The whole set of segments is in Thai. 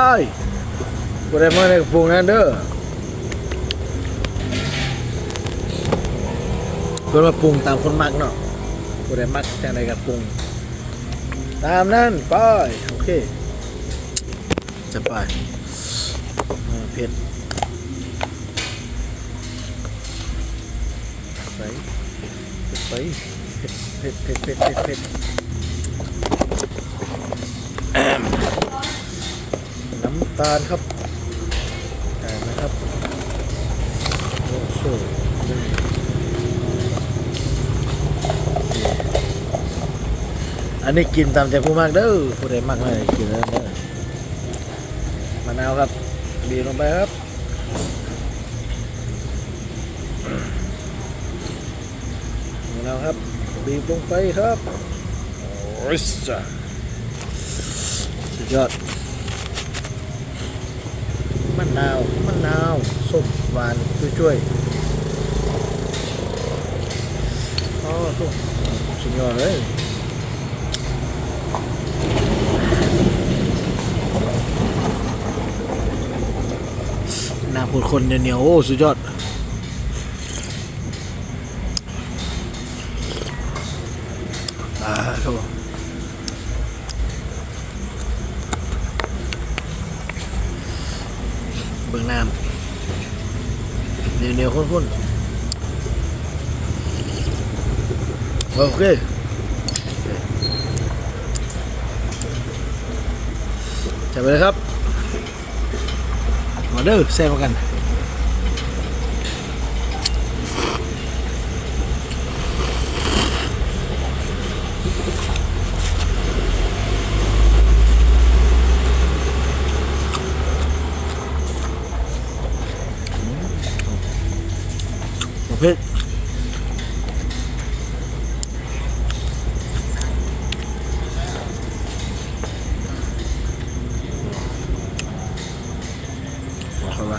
ไอ้กูได้มาในกระปุกนั่นเด้อคนมาปรุงตามคนมักเนาะกูได้มักจังใดกับปรุงตามนั้นไปโอเคจะไปเผ็ดไปไปเผ็ดน้ำตาลครับได้นะครับโอ้โหอันนี้กินตามใจผู้มากเด้อผู้ใดมากเลยกินแล้วเด้อมะนาวครับบีบลงไปครับมะนาวครับบีบลงไปครับโอ้ยจ้ะสุดยอดมะนาวส้มหวานช่วยๆอ๋อสุดยอดเลยน้ำข้นๆเหนียวๆโอ้สุดยอดครับเบิ่งน้ำเหนียวๆข้นๆโอเคจับไปเลยครับมาเด้อแซ่บกันเผ็ดเข้าไป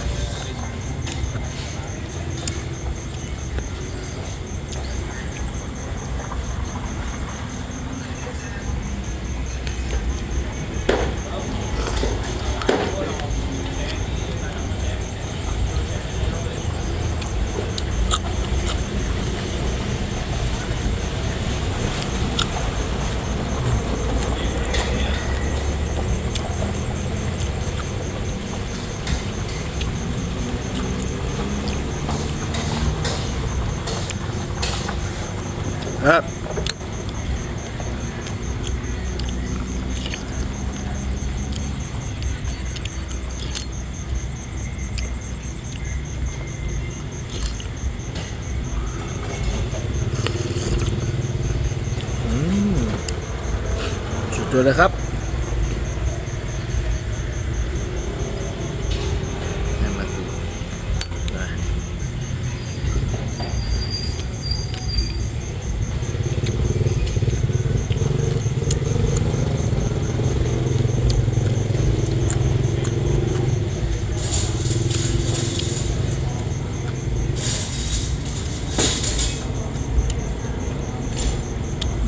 ครับสุดยอดเลยครับ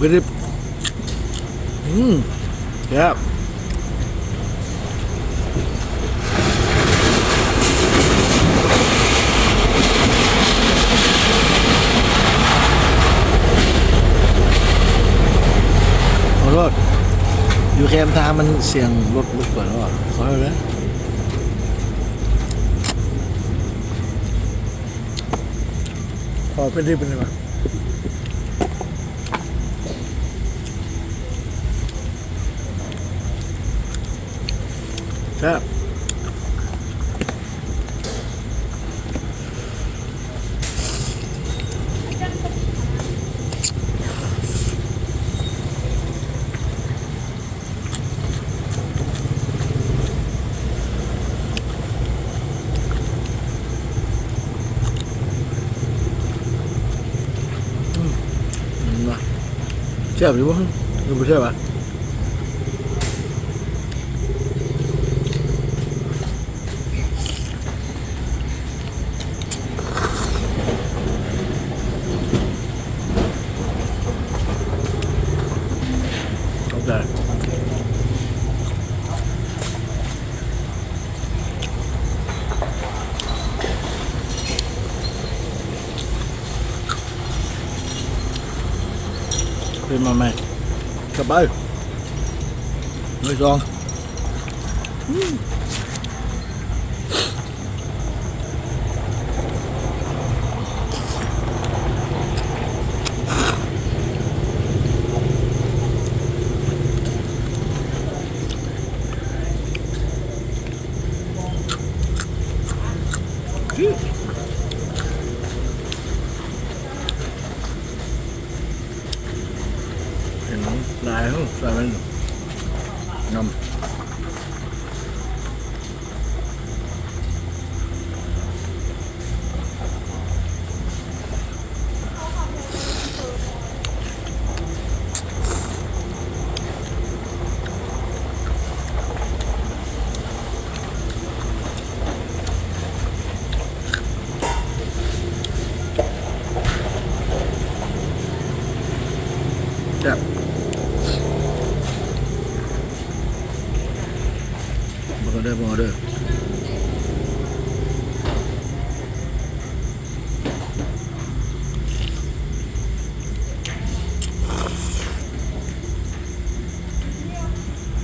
บริบครับขอโทษอยู่แคมทางมันเสียงรถเปิดแล้วอ่ะขอโทษนะขอเป็นที่เป็นมาครับเชื่อหรือเปล่าหรือไม่เชื่อปะโอเค นมาใหม่กลับไป1 2เห็นน้องลายเขาใส่มันนำจับบังเด้อ